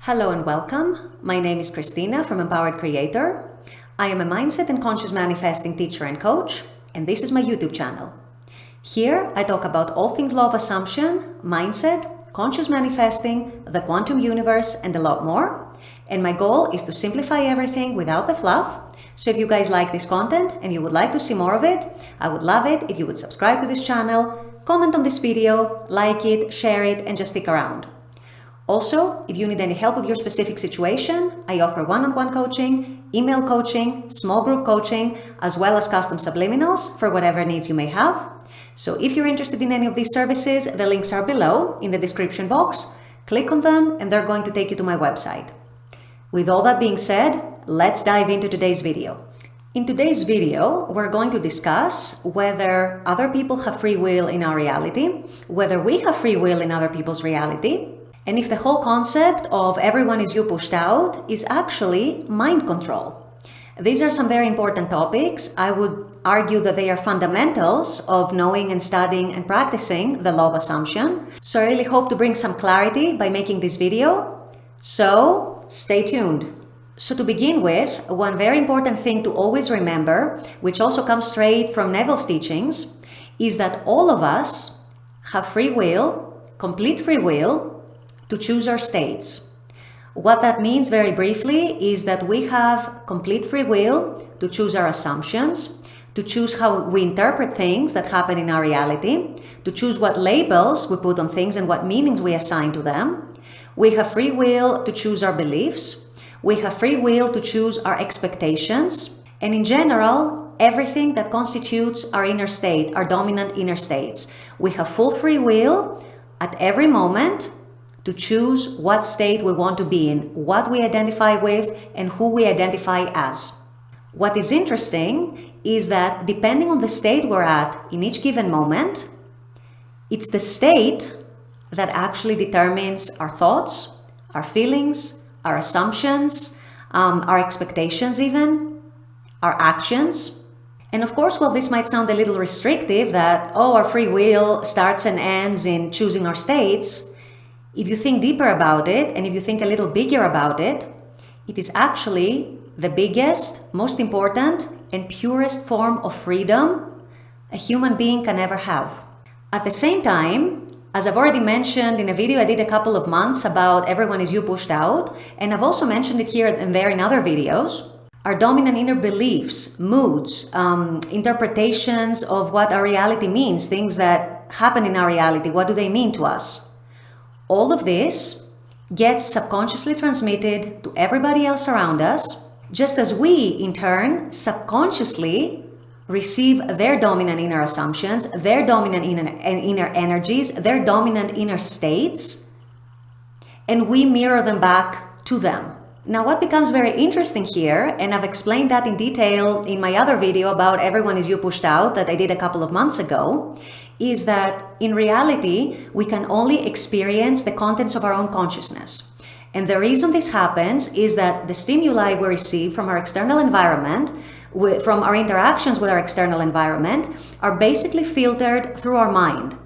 Hello and welcome. My name is Christina from Empowered Creator. I am a mindset and conscious manifesting teacher and coach, and this is my YouTube channel. Here I talk about all things law of assumption, mindset, conscious manifesting, the quantum universe, and a lot more. And my goal is to simplify everything without the fluff. So if you guys like this content and you would like to see more of it, I would love it if you would subscribe to this channel, comment on this video, like it, share it, and just stick around. Also, if you need any help with your specific situation, I offer one-on-one coaching, email coaching, small group coaching, as well as custom subliminals for whatever needs you may have. So if you're interested in any of these services, the links are below in the description box. Click on them and they're going to take you to my website. With all that being said, let's dive into today's video. In today's video, we're going to discuss whether other people have free will in our reality, whether we have free will in other people's reality, and if the whole concept of everyone is you pushed out is actually mind control. These are some very important topics. I would argue that they are fundamentals of knowing and studying and practicing the law of assumption. So I really hope to bring some clarity by making this video. So stay tuned. So to begin with, one very important thing to always remember, which also comes straight from Neville's teachings, is that all of us have free will, complete free will, to choose our states. What that means very briefly is that we have complete free will to choose our assumptions, to choose how we interpret things that happen in our reality, to choose what labels we put on things and what meanings we assign to them. We have free will to choose our beliefs. We have free will to choose our expectations. And in general, everything that constitutes our inner state, our dominant inner states. We have full free will at every moment to choose what state we want to be in, what we identify with, and who we identify as. What is interesting is that depending on the state we're at in each given moment, it's the state that actually determines our thoughts, our feelings, our assumptions, our expectations even, our actions. And of course, while this might sound a little restrictive that, our free will starts and ends in choosing our states, if you think deeper about it, and if you think a little bigger about it, it is actually the biggest, most important, and purest form of freedom a human being can ever have. At the same time, as I've already mentioned in a video I did a couple of months about everyone is you pushed out, and I've also mentioned it here and there in other videos, our dominant inner beliefs, moods, interpretations of what our reality means, things that happen in our reality, what do they mean to us? All of this gets subconsciously transmitted to everybody else around us, just as we, in turn, subconsciously receive their dominant inner assumptions, their dominant inner energies, their dominant inner states, and we mirror them back to them. Now, what becomes very interesting here, and I've explained that in detail in my other video about everyone is you pushed out that I did a couple of months ago, is that in reality, we can only experience the contents of our own consciousness. And the reason this happens is that the stimuli we receive from our external environment, from our interactions with our external environment, are basically filtered through our mind.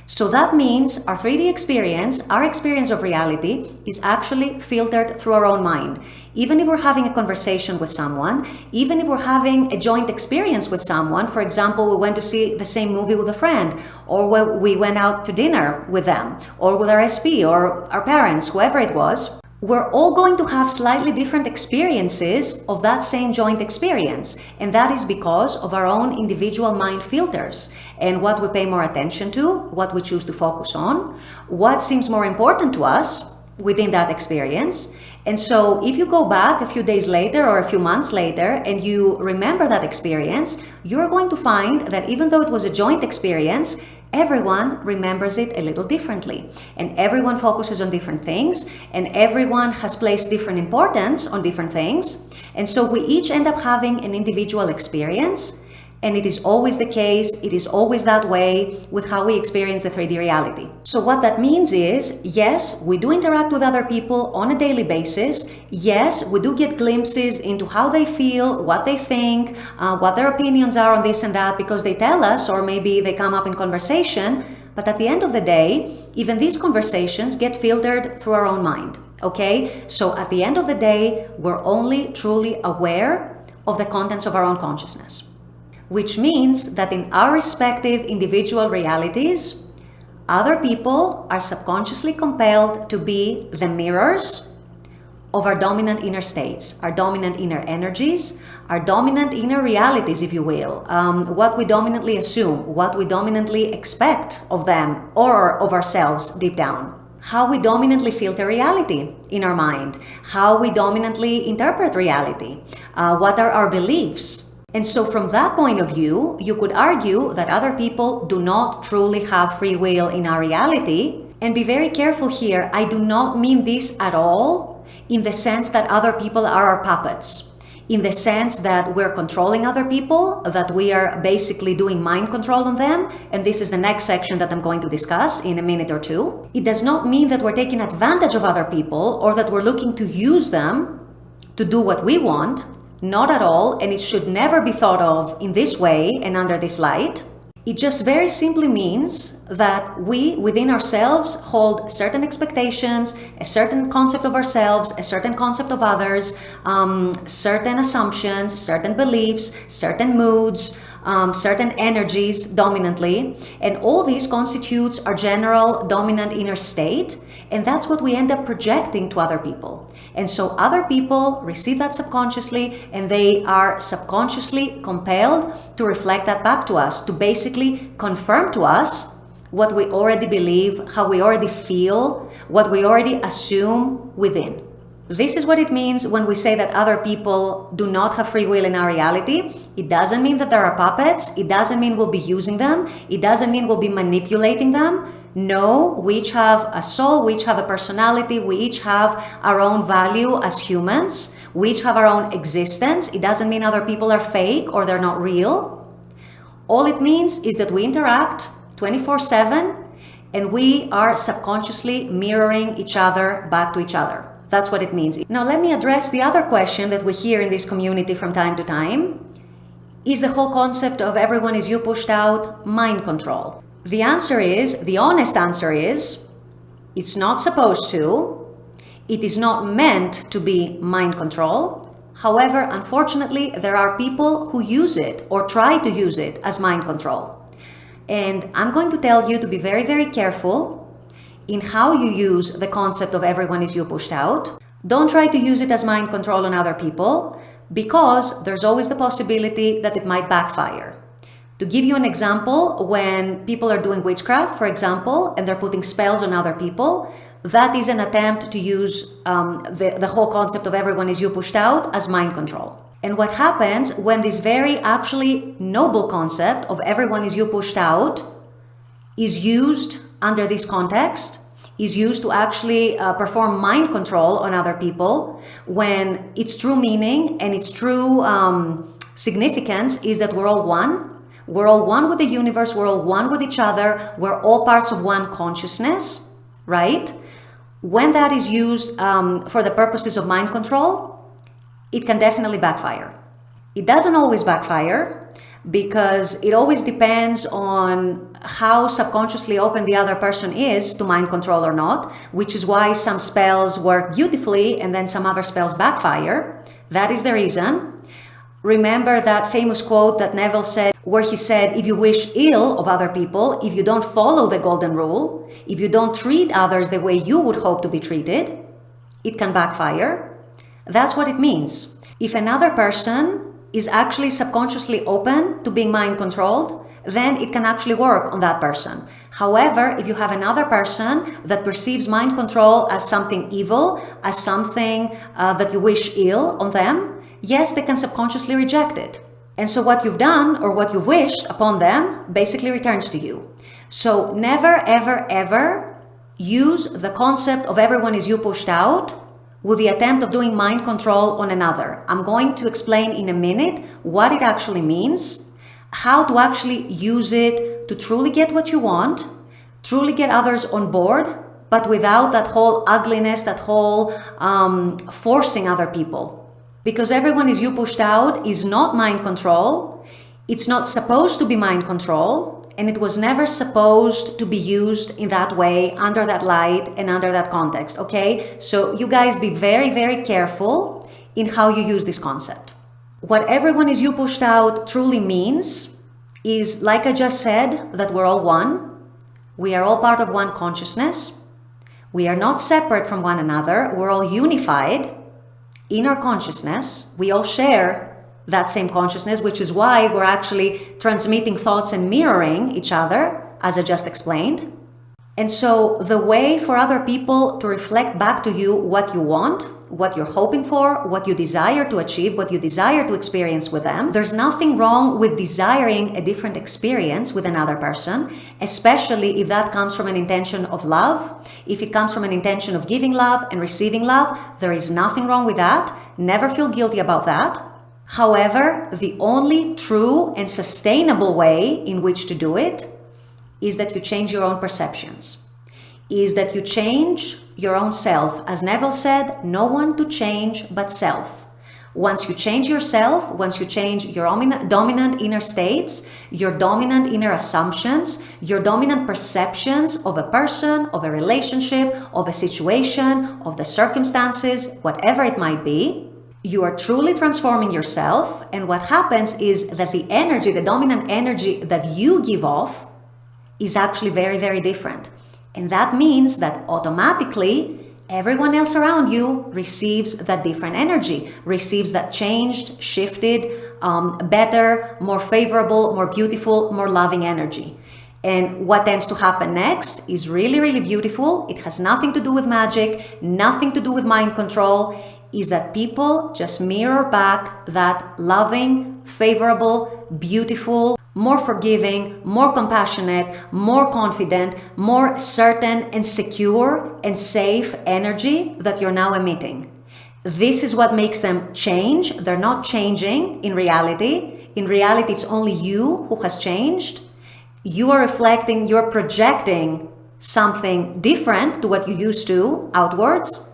So that means our 3D experience, our experience of reality, is actually filtered through our own mind. Even if we're having a conversation with someone, even if we're having a joint experience with someone, for example, we went to see the same movie with a friend, or we went out to dinner with them, or with our SP, or our parents, whoever it was, we're all going to have slightly different experiences of that same joint experience. And that is because of our own individual mind filters and what we pay more attention to, what we choose to focus on, what seems more important to us within that experience. And so if you go back a few days later or a few months later and you remember that experience, you're going to find that even though it was a joint experience, everyone remembers it a little differently, and everyone focuses on different things, and everyone has placed different importance on different things. And so we each end up having an individual experience, and it is always the case, it is always that way with how we experience the 3D reality. So what that means is, yes, we do interact with other people on a daily basis. Yes, we do get glimpses into how they feel, what they think, what their opinions are on this and that, because they tell us, or maybe they come up in conversation. But at the end of the day, even these conversations get filtered through our own mind. Okay? So at the end of the day, we're only truly aware of the contents of our own consciousness, which means that in our respective individual realities, other people are subconsciously compelled to be the mirrors of our dominant inner states, our dominant inner energies, our dominant inner realities, if you will, what we dominantly assume, what we dominantly expect of them or of ourselves deep down, how we dominantly filter reality in our mind, how we dominantly interpret reality, what are our beliefs. And so from that point of view, you could argue that other people do not truly have free will in our reality. And be very careful here, I do not mean this at all in the sense that other people are our puppets, in the sense that we're controlling other people, that we are basically doing mind control on them, and this is the next section that I'm going to discuss in a minute or two. It does not mean that we're taking advantage of other people or that we're looking to use them to do what we want. Not at all, and it should never be thought of in this way and under this light. It just very simply means that we, within ourselves, hold certain expectations, a certain concept of ourselves, a certain concept of others, certain assumptions, certain beliefs, certain moods, certain energies dominantly, and all these constitutes our general dominant inner state, and that's what we end up projecting to other people. And so other people receive that subconsciously, and they are subconsciously compelled to reflect that back to us, to basically confirm to us what we already believe, how we already feel, what we already assume within. This is what it means when we say that other people do not have free will in our reality. It doesn't mean that there are puppets. It doesn't mean we'll be using them. It doesn't mean we'll be manipulating them. No, we each have a soul, we each have a personality, we each have our own value as humans, we each have our own existence. It doesn't mean other people are fake or they're not real. All it means is that we interact 24/7 and we are subconsciously mirroring each other back to each other. That's what it means. Now let me address the other question that we hear in this community from time to time. Is the whole concept of everyone is you pushed out mind control? The answer is, the honest answer is, it's not supposed to. It is not meant to be mind control. However, unfortunately, there are people who use it or try to use it as mind control. And I'm going to tell you to be very, very careful in how you use the concept of everyone is you pushed out. Don't try to use it as mind control on other people, because there's always the possibility that it might backfire. To give you an example, when people are doing witchcraft, for example, and they're putting spells on other people, that is an attempt to use the whole concept of everyone is you pushed out as mind control. And what happens when this very actually noble concept of everyone is you pushed out is used under this context, is used to actually perform mind control on other people, when its true meaning and its true significance is that we're all one. We're all one with the universe, we're all one with each other, we're all parts of one consciousness, right? When that is used for the purposes of mind control, it can definitely backfire. It doesn't always backfire, because it always depends on how subconsciously open the other person is to mind control or not, which is why some spells work beautifully and then some other spells backfire. That is the reason. Remember that famous quote that Neville said, where he said, if you wish ill of other people, if you don't follow the golden rule, if you don't treat others the way you would hope to be treated, it can backfire. That's what it means. If another person is actually subconsciously open to being mind controlled, then it can actually work on that person. However, if you have another person that perceives mind control as something evil, as something that you wish ill on them, yes, they can subconsciously reject it. And so what you've done or what you've wished upon them basically returns to you. So never, ever, ever use the concept of everyone is you pushed out with the attempt of doing mind control on another. I'm going to explain in a minute what it actually means, how to actually use it to truly get what you want, truly get others on board, but without that whole ugliness, that whole forcing other people. Because everyone is you pushed out is not mind control. It's not supposed to be mind control. and it was never supposed to be used in that way, under that light and under that context, okay? So you guys be very, very careful in how you use this concept. What everyone is you pushed out truly means is, like I just said, that we're all one. We are all part of one consciousness. We are not separate from one another. We're all unified in our consciousness. We all share that same consciousness, which is why we're actually transmitting thoughts and mirroring each other, as I just explained. And so the way for other people to reflect back to you what you want, what you're hoping for, what you desire to achieve, what you desire to experience with them, there's nothing wrong with desiring a different experience with another person, especially if that comes from an intention of love. If it comes from an intention of giving love and receiving love, there is nothing wrong with that. Never feel guilty about that. However, the only true and sustainable way in which to do it is that you change your own perceptions, is that you change your own self. As Neville said, no one to change but self. Once you change yourself, once you change your dominant inner states, your dominant inner assumptions, your dominant perceptions of a person, of a relationship, of a situation, of the circumstances, whatever it might be, you are truly transforming yourself. And what happens is that the energy, the dominant energy that you give off is actually very, very different. And that means that automatically everyone else around you receives that different energy, receives that changed, shifted, better, more favorable, more beautiful, more loving energy. And what tends to happen next is really, really beautiful. It has nothing to do with magic, nothing to do with mind control, is that people just mirror back that loving, favorable, beautiful, more forgiving, more compassionate, more confident, more certain and secure and safe energy that you're now emitting. This is what makes them change. They're not changing in reality. In reality, it's only you who has changed. You are reflecting, you're projecting something different to what you used to outwards.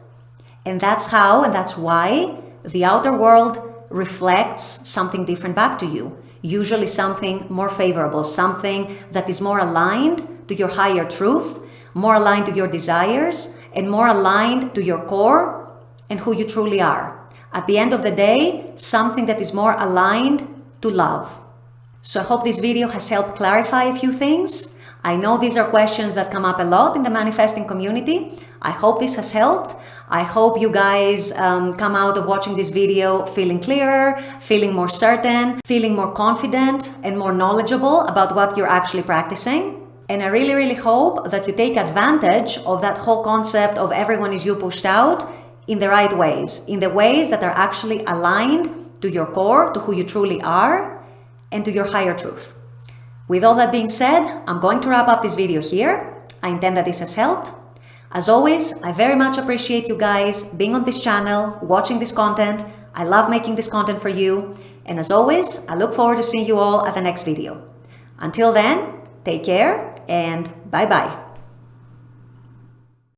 And that's how, and that's why the outer world reflects something different back to you. Usually something more favorable, something that is more aligned to your higher truth, more aligned to your desires, and more aligned to your core and who you truly are. At the end of the day, something that is more aligned to love. So I hope this video has helped clarify a few things. I know these are questions that come up a lot in the manifesting community. I hope this has helped. I hope you guys come out of watching this video feeling clearer, feeling more certain, feeling more confident and more knowledgeable about what you're actually practicing. And I really, really hope that you take advantage of that whole concept of everyone is you pushed out in the right ways, in the ways that are actually aligned to your core, to who you truly are, and to your higher truth. With all that being said, I'm going to wrap up this video here. I intend that this has helped. As always, I very much appreciate you guys being on this channel, watching this content. I love making this content for you. And as always, I look forward to seeing you all at the next video. Until then, take care and bye-bye.